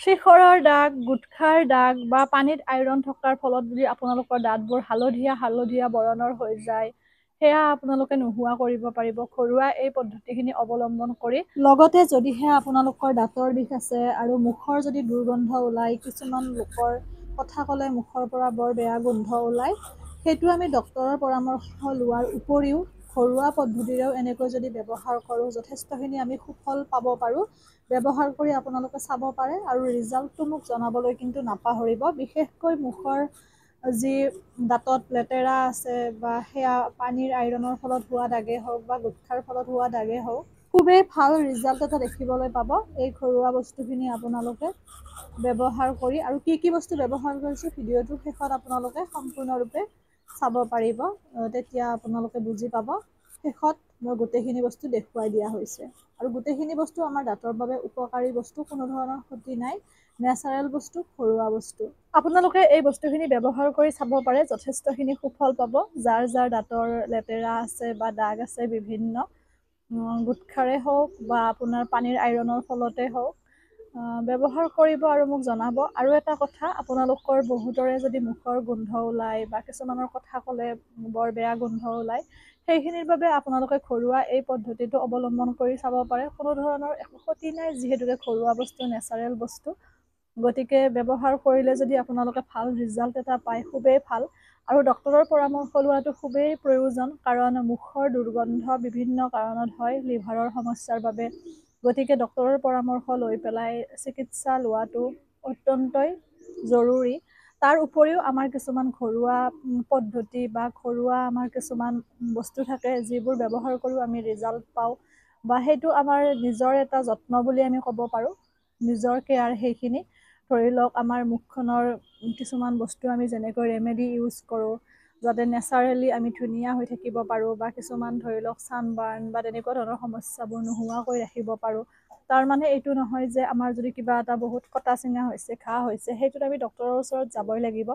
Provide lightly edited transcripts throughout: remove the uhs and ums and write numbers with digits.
শিখৰৰ দাগ, গুটখাৰ দাগ বা পানীত আইৰণ থকাৰ ফলত যদি আপোনালোকৰ দাঁতবোৰ হালধীয়া বৰণৰ হৈ যায়, সেয়া আপোনালোকে নোহোৱা কৰিব পাৰিব ঘৰুৱা এই পদ্ধতিখিনি অৱলম্বন কৰি। লগতে যদিহে আপোনালোকৰ দাঁতৰ বিষ আছে আৰু মুখৰ যদি দুৰ্গন্ধ ওলায়, কিছুমান লোকৰ কথা ক'লে মুখৰ পৰা বৰ বেয়া গোন্ধ ওলায়, সেইটো আমি ডক্তৰৰ পৰামৰ্শ লোৱাৰ উপৰিও ঘৰুৱা পদ্ধতিৰেও এনেকৈ যদি ব্যৱহাৰ কৰোঁ, যথেষ্টখিনি আমি সুফল পাব পাৰোঁ। ব্যৱহাৰ কৰি আপোনালোকে চাব পাৰে আৰু ৰিজাল্টটো মোক জনাবলৈ কিন্তু নাপাহৰিব। বিশেষকৈ মুখৰ যি দাঁতত লেতেৰা আছে বা সেয়া পানীৰ আইৰণৰ ফলত হোৱা দাগে হওক বা গুটখাৰ ফলত হোৱা দাগে হওক, খুবেই ভাল ৰিজাল্ট এটা দেখিবলৈ পাব এই ঘৰুৱা বস্তুখিনি আপোনালোকে ব্যৱহাৰ কৰি। আৰু কি কি বস্তু ব্যৱহাৰ কৰিছোঁ ভিডিঅ'টোৰ শেষত আপোনালোকে সম্পূৰ্ণৰূপে চাব পাৰিব, তেতিয়া আপোনালোকে বুজি পাব। শেষত মই গোটেইখিনি বস্তু দেখুৱাই দিয়া হৈছে আৰু গোটেইখিনি বস্তু আমাৰ দাঁতৰ বাবে উপকাৰী বস্তু, কোনো ধৰণৰ ক্ষতি নাই, নেচাৰেল বস্তু, ঘৰুৱা বস্তু। আপোনালোকে এই বস্তুখিনি ব্যৱহাৰ কৰি চাব পাৰে, যথেষ্টখিনি সুফল পাব। যাৰ যাৰ দাঁতৰ লেতেৰা আছে বা দাগ আছে বিভিন্ন, গুটখাৰে হওক বা আপোনাৰ পানীৰ আইৰণৰ ফলতে হওক, ব্যৱহাৰ কৰিব আৰু মোক জনাব। আৰু এটা কথা, আপোনালোকৰ বহুতৰে যদি মুখৰ গোন্ধ ওলায় বা কিছুমানৰ কথা ক'লে বৰ বেয়া গোন্ধ ওলায়, সেইখিনিৰ বাবে আপোনালোকে ঘৰুৱা এই পদ্ধতিটো অৱলম্বন কৰি চাব পাৰে। কোনো ধৰণৰ একো ক্ষতি নাই, যিহেতুকে ঘৰুৱা বস্তু, নেচাৰেল বস্তু, গতিকে ব্যৱহাৰ কৰিলে যদি আপোনালোকে ভাল ৰিজাল্ট এটা পায়, খুবেই ভাল। আৰু ডক্তৰৰ পৰামৰ্শ লোৱাটো খুবেই প্ৰয়োজন, কাৰণ মুখৰ দুৰ্গন্ধ বিভিন্ন কাৰণত হয়, লিভাৰৰ সমস্যাৰ বাবে। গতিকে ডক্তৰৰ পৰামৰ্শ লৈ পেলাই চিকিৎসা লোৱাটো অত্যন্তই জৰুৰী। তাৰ উপৰিও আমাৰ কিছুমান ঘৰুৱা পদ্ধতি বা ঘৰুৱা আমাৰ কিছুমান বস্তু থাকে, যিবোৰ ব্যৱহাৰ কৰিও আমি ৰিজাল্ট পাওঁ, বা সেইটো আমাৰ নিজৰ এটা যত্ন বুলি আমি ক'ব পাৰোঁ, নিজৰ কেয়াৰ। সেইখিনি ধৰি লওক, আমাৰ মুখখনৰ কিছুমান বস্তু আমি যেনেকৈ ৰেমেডি ইউজ কৰোঁ, যাতে নেচাৰেলি আমি ধুনীয়া হৈ থাকিব পাৰোঁ, বা কিছুমান ধৰি লওক ছানবাৰ্ণ বা তেনেকুৱা ধৰণৰ সমস্যাবোৰ নোহোৱাকৈ ৰাখিব পাৰোঁ। তাৰ মানে এইটো নহয় যে আমাৰ যদি কিবা এটা বহুত কটা চিঙা হৈছে, ঘাঁ হৈছে, সেইটোত আমি ডক্তৰৰ ওচৰত যাবই লাগিব,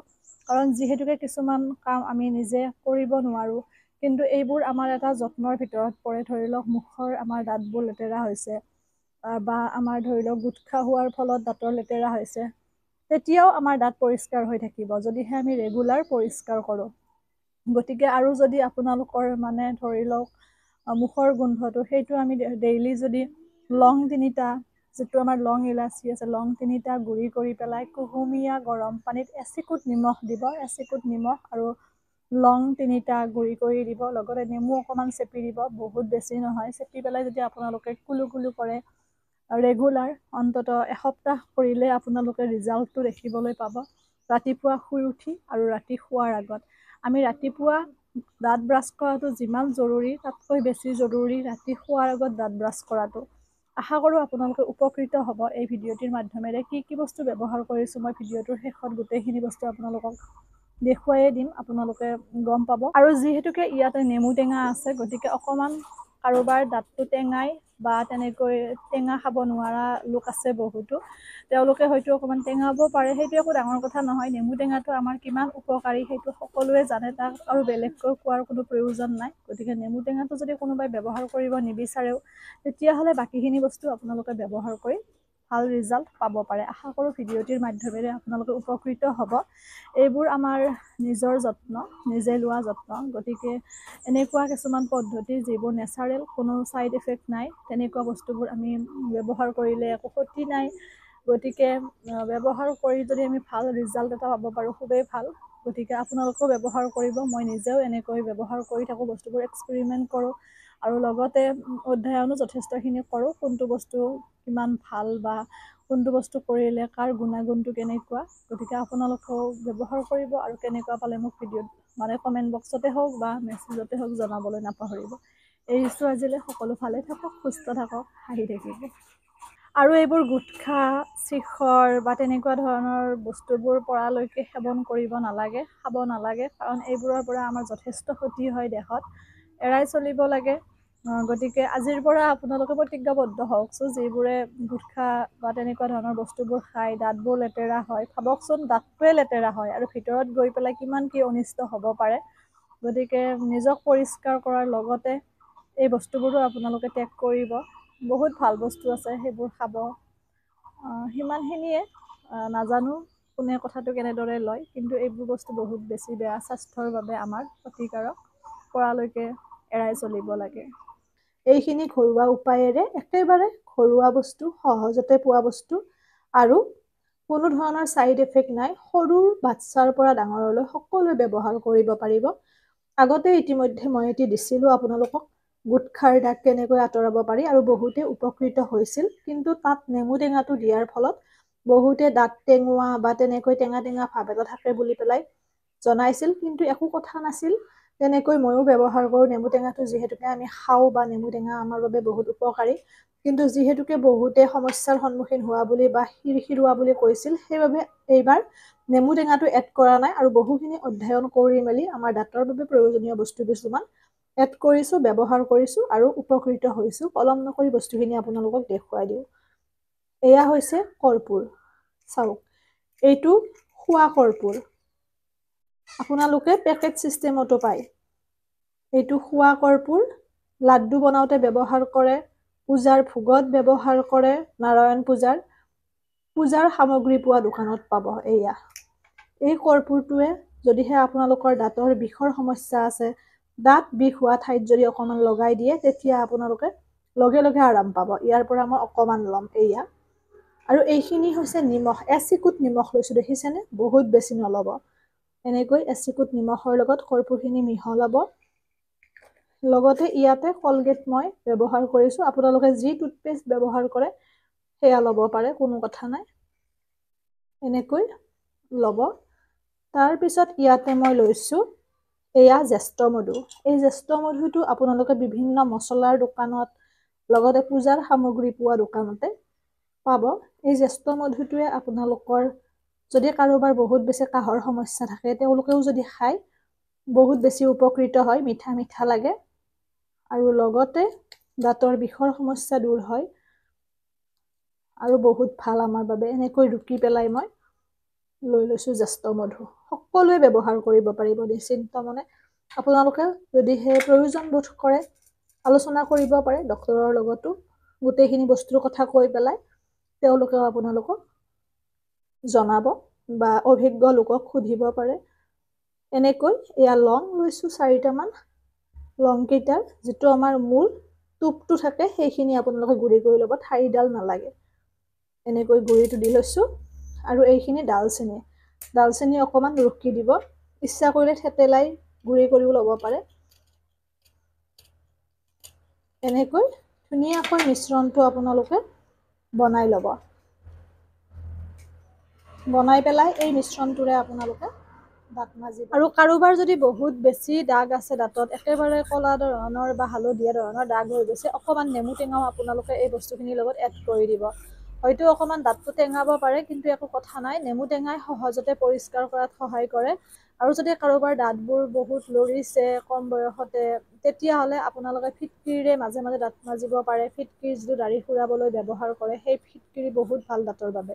কাৰণ যিহেতুকে কিছুমান কাম আমি নিজে কৰিব নোৱাৰোঁ। কিন্তু এইবোৰ আমাৰ এটা যত্নৰ ভিতৰত পৰে। ধৰি লওক, মুখৰ আমাৰ দাঁতবোৰ লেতেৰা হৈছে বা আমাৰ ধৰি লওক গুটখা হোৱাৰ ফলত দাঁতৰ লেতেৰা হৈছে, তেতিয়াও আমাৰ দাঁত পৰিষ্কাৰ হৈ থাকিব যদিহে আমি ৰেগুলাৰ পৰিষ্কাৰ কৰোঁ। গতিকে আৰু যদি আপোনালোকৰ মানে ধৰি লওক মুখৰ গোন্ধটো, সেইটো আমি ডেইলি যদি লং 3টা, যিটো আমাৰ লং ইলাচি আছে, লং 3টা গুড়ি কৰি পেলাই কুহুমীয়া গৰম পানীত এচিকুট নিমখ দিব, এচিকুট নিমখ আৰু লং 3টা গুড়ি কৰি দিব, লগতে নেমু অকণমান চেপি দিব, বহুত বেছি নহয়, চেপি পেলাই যদি আপোনালোকে কুলু কুলু কৰে ৰেগুলাৰ, অন্ততঃ এসপ্তাহ কৰিলে আপোনালোকে ৰিজাল্টটো দেখিবলৈ পাব। ৰাতিপুৱা শুই উঠি আৰু ৰাতি শোৱাৰ আগত। আমি ৰাতিপুৱা দাঁত ব্ৰাছ কৰাটো যিমান জৰুৰী, তাতকৈ বেছি জৰুৰী ৰাতি শোৱাৰ আগত দাঁত ব্ৰাছ কৰাটো। আশা কৰোঁ আপোনালোকে উপকৃত হ'ব এই ভিডিঅ'টিৰ মাধ্যমেৰে। কি কি বস্তু ব্যৱহাৰ কৰিছোঁ মই ভিডিঅ'টোৰ শেষত গোটেইখিনি বস্তু আপোনালোকক দেখুৱাইয়ে দিম, আপোনালোকে গম পাব। আৰু যিহেতুকে ইয়াতে নেমু টেঙা আছে, গতিকে অকণমান কাৰোবাৰ দাঁতটো টেঙাই বা তেনেকৈ টেঙা খাব নোৱাৰা লোক আছে বহুতো, তেওঁলোকে হয়তো অকণমান টেঙাব পাৰে, সেইটো একো ডাঙৰ কথা নহয়। নেমু টেঙাটো আমাৰ কিমান উপকাৰী সেইটো সকলোৱে জানে, তাক আৰু বেলেগকৈ কোৱাৰ কোনো প্ৰয়োজন নাই। গতিকে নেমু টেঙাটো যদি কোনোবাই ব্যৱহাৰ কৰিব নিবিচাৰেও, তেতিয়াহ'লে বাকীখিনি বস্তু আপোনালোকে ব্যৱহাৰ কৰি ভাল ৰিজাল্ট পাব পাৰে। আশা কৰোঁ ভিডিঅ'টিৰ মাধ্যমেৰে আপোনালোকে উপকৃত হ'ব। এইবোৰ আমাৰ নিজৰ যত্ন, নিজে লোৱা যত্ন। গতিকে এনেকুৱা কিছুমান পদ্ধতি যিবোৰ নেচাৰেল, কোনো ছাইড ইফেক্ট নাই, তেনেকুৱা বস্তুবোৰ আমি ব্যৱহাৰ কৰিলে একো ক্ষতি নাই। গতিকে ব্যৱহাৰ কৰি যদি আমি ভাল ৰিজাল্ট এটা পাব পাৰোঁ, খুবেই ভাল। গতিকে আপোনালোকেও ব্যৱহাৰ কৰিব। মই নিজেও এনেকৈ ব্যৱহাৰ কৰি থাকোঁ, বস্তুবোৰ এক্সপেৰিমেণ্ট কৰোঁ আৰু লগতে অধ্যয়নো যথেষ্টখিনি কৰোঁ, কোনটো বস্তু কিমান ভাল বা কোনটো বস্তু কৰিলে কাৰ গুণাগুণটো কেনেকুৱা। গতিকে আপোনালোকেও ব্যৱহাৰ কৰিব আৰু কেনেকুৱা পালে মোক ভিডিঅ'ত মানে কমেণ্ট বক্সতে হওক বা মেছেজতে হওক জনাবলৈ নাপাহৰিব। এৰিছোঁ আজিলৈ। সকলো ভালে থাকক, সুস্থ থাকক, হাঁহি থাকিব। আৰু এইবোৰ গুটখা, শিখৰ বা তেনেকুৱা ধৰণৰ বস্তুবোৰ পৰালৈকে সেৱন কৰিব নালাগে, খাব নালাগে, কাৰণ এইবোৰৰ পৰা আমাৰ যথেষ্ট ক্ষতি হয় দেহত, এৰাই চলিব লাগে। গতিকে আজিৰ পৰা আপোনালোকে প্ৰতিজ্ঞাবদ্ধ হওকচোন, যিবোৰে গুটখা বা তেনেকুৱা ধৰণৰ বস্তুবোৰ খাই দাঁতবোৰ লেতেৰা হয়। ভাবকচোন, দাঁতটোৱে লেতেৰা হয় আৰু ভিতৰত গৈ পেলাই কিমান কি অনিষ্ট হ'ব পাৰে। গতিকে নিজক পৰিষ্কাৰ কৰাৰ লগতে এই বস্তুবোৰো আপোনালোকে ত্যাগ কৰিব। বহুত ভাল বস্তু আছে, সেইবোৰ খাব। সিমানখিনিয়ে। নাজানো কোনে কথাটো কেনেদৰে লয়, কিন্তু এইবোৰ বস্তু বহুত বেছি বেয়া, স্বাস্থ্যৰ বাবে আমাৰ ক্ষতিকাৰক, পৰালৈকে এৰাই চলিব লাগে। এইখিনি ঘৰুৱা উপায়েৰে, একেবাৰে ঘৰুৱা বস্তু, সহজতে পোৱা বস্তু, আৰু কোনো ধৰণৰ ছাইড এফেক্ট নাই। সৰু বাচ্ছাৰ পৰা ডাঙৰলৈ সকলোৱে ব্যৱহাৰ কৰিব পাৰিব। আগতে ইতিমধ্যে মই এটি দিছিলোঁ আপোনালোকক, গুটখাৰ দাগ কেনেকৈ আঁতৰাব পাৰি, আৰু বহুতে উপকৃত হৈছিল। কিন্তু তাত নেমু টেঙাটো দিয়াৰ ফলত বহুতে দাঁত টেঙুৱা বা তেনেকৈ টেঙা টেঙা ভাৱ এটা থাকে বুলি পেলাই জনাইছিল, কিন্তু একো কথা নাছিল। তেনেকৈ ময়ো ব্যৱহাৰ কৰোঁ নেমু টেঙাটো, যিহেতুকে আমি খাওঁ বা নেমু টেঙা আমাৰ বাবে বহুত উপকাৰী। কিন্তু যিহেতুকে বহুতে সমস্যাৰ সন্মুখীন হোৱা বুলি বা শিৰশিৰোৱা বুলি কৈছিল, সেইবাবে এইবাৰ নেমু টেঙাটো এড কৰা নাই, আৰু বহুখিনি অধ্যয়ন কৰি মেলি আমাৰ দাঁতৰ বাবে প্ৰয়োজনীয় বস্তু কিছুমান এড কৰিছোঁ, ব্যৱহাৰ কৰিছোঁ, আৰু উপকৃত হৈছোঁ। পলম নকৰি বস্তুখিনি আপোনালোকক দেখুৱাই দিওঁ। এয়া হৈছে কৰ্পূৰ। চাওক, এইটো খোৱা কৰ্পূৰ, আপোনালোকে পেকেট চিষ্টেমতো পায়। এইটো খোৱা কৰ্পূৰ, লাড্ডু বনাওঁতে ব্যৱহাৰ কৰে, পূজাৰ ভোগত ব্যৱহাৰ কৰে, নাৰায়ণ পূজাৰ সামগ্ৰী পোৱা দোকানত পাব। এয়া এই কৰ্পূৰটোৱে যদিহে আপোনালোকৰ দাঁতৰ বিষৰ সমস্যা আছে, দাঁত বিষ হোৱা ঠাইত যদি অকণমান লগাই দিয়ে, তেতিয়া আপোনালোকে লগে লগে আৰাম পাব। ইয়াৰ পৰা মই অকণমান ল'ম। এয়া, আৰু এইখিনি হৈছে নিমখ, এচিকুট নিমখ লৈছোঁ, দেখিছেনে? বহুত বেছি নল'ব। এনেকৈ এচিকুট নিমখৰ লগত কৰ্পূৰখিনি মিহলাব। লগতে ইয়াতে কলগেট মই ব্যৱহাৰ কৰিছোঁ। আপোনালোকে যি টুথপেষ্ট ব্যৱহাৰ কৰে সেয়া ল'ব পাৰে, কোনো কথা নাই। এনেকৈ ল'ব। তাৰপিছত ইয়াতে মই লৈছোঁ এয়া জ্যেষ্ঠ মধু। এই জ্যেষ্ঠ মধুটো আপোনালোকে বিভিন্ন মছলাৰ দোকানত, লগতে পূজাৰ সামগ্ৰী পোৱা দোকানতে পাব। এই জ্যেষ্ঠ মধুটোৱে আপোনালোকৰ, যদি কাৰোবাৰ বহুত বেছি কাহৰ সমস্যা থাকে, তেওঁলোকেও যদি খায় বহুত বেছি উপকৃত হয়। মিঠা মিঠা লাগে, আৰু লগতে দাঁতৰ বিষৰ সমস্যা দূৰ হয়, আৰু বহুত ভাল আমাৰ বাবে। এনেকৈ ৰুকি পেলাই মই লৈ লৈছোঁ জ্যেষ্ঠ মধু। সকলোৱে ব্যৱহাৰ কৰিব পাৰিব নিশ্চিন্তমনে। আপোনালোকে যদিহে প্ৰয়োজন বোধ কৰে, আলোচনা কৰিব পাৰে ডক্তৰৰ লগতো, গোটেইখিনি বস্তুৰ কথা কৈ পেলাই তেওঁলোকেও আপোনালোকক জনাব, বা অভিজ্ঞ লোকক সুধিব পাৰে। এনেকৈ এয়া লং লৈছোঁ 4টামান। লংকেইটাৰ যিটো আমাৰ মূল টোপটো থাকে, সেইখিনি আপোনালোকে গুড়ি কৰি ল'ব, ঠাৰিডাল নালাগে। এনেকৈ গুড়িটো দি লৈছোঁ। আৰু এইখিনি ডালচেনি অকণমান ৰুকি দিব। ইচ্ছা কৰিলে থেতেলাই গুড়ি কৰিও ল'ব পাৰে। এনেকৈ ধুনীয়াকৈ মিশ্ৰণটো আপোনালোকে বনাই ল'ব। বনাই পেলাই এই মিশ্ৰণটোৰে আপোনালোকে দাঁত মাজিব। আৰু কাৰোবাৰ যদি বহুত বেছি দাগ আছে দাঁতত, একেবাৰে ক'লা ধৰণৰ বা হালধীয়া ধৰণৰ দাগ হৈ গৈছে, অকণমান নেমু টেঙাও আপোনালোকে এই বস্তুখিনিৰ লগত এড কৰি দিব। হয়তো অকণমান দাঁতটো টেঙাব পাৰে, কিন্তু একো কথা নাই। নেমু টেঙাই সহজতে পৰিষ্কাৰ কৰাত সহায় কৰে। আৰু যদি কাৰোবাৰ দাঁতবোৰ বহুত লৰিছে কম বয়সতে, তেতিয়াহ'লে আপোনালোকে ফিটকিৰিৰে মাজে মাজে দাঁত মাজিব পাৰে। ফিটকিৰি যিটো দাঢ়ি খুৰাবলৈ ব্যৱহাৰ কৰে, সেই ফিটকিৰি বহুত ভাল দাঁতৰ বাবে।